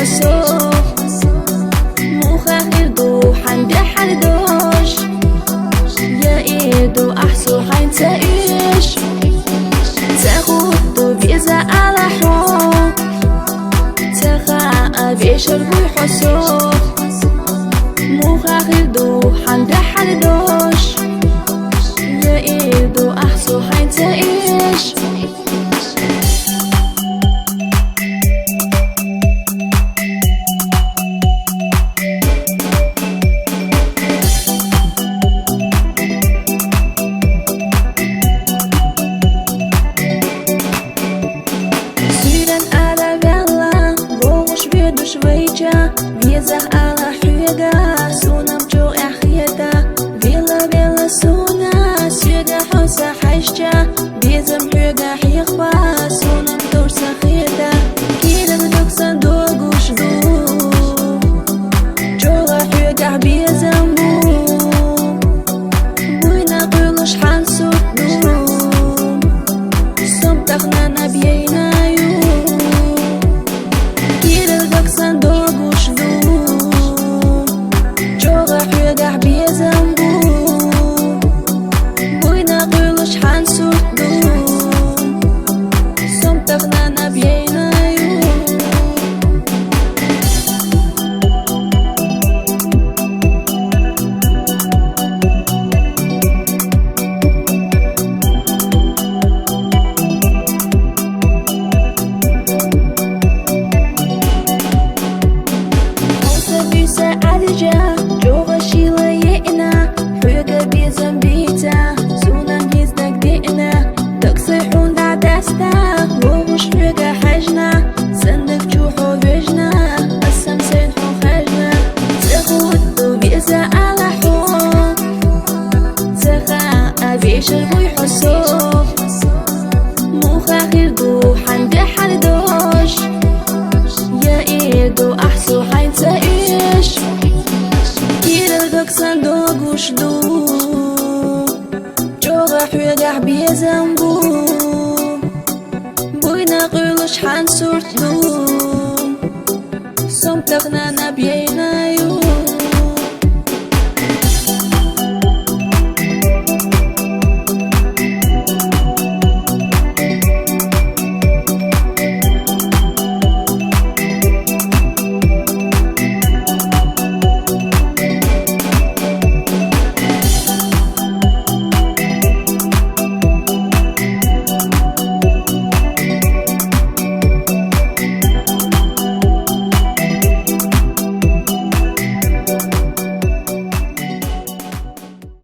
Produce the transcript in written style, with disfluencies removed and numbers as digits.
حسو مخاخر دو حندي حردوش يا ايدو احسو حين تعيش تاخد بيزا على حو تخا بيشر بوي حسو مخاخر دو حندي حردوش يا ايدو احسو حين تعيش Везах ала хюга, сунам чо ахиета, бела суна, сюда хуса хайшча, безам хюга хихва, сунам турса хиета, кирам доксан догуш ду, чола хюга безам бу, буйна кулуш хансу ду, сомтахна набьейна ю, кирам доксан догуш ду. جوغ شيلا يئنا حوغا بيزن بيتا سونان هيزنا قدئنا تقصيحون دعداستا وغش حوغا حجنا سندك جوحو بيجنا قسم سينحو خجنا تاخدو بيزا على حو تخا بيشر بوي حسو مخاخر دو حندي حردوش يا ايدو احسو حين تعيش دكسان دوغوش دو جوغا حوغا بيزن بو بوينا قولش حان سورت دو سومتغنا نبيين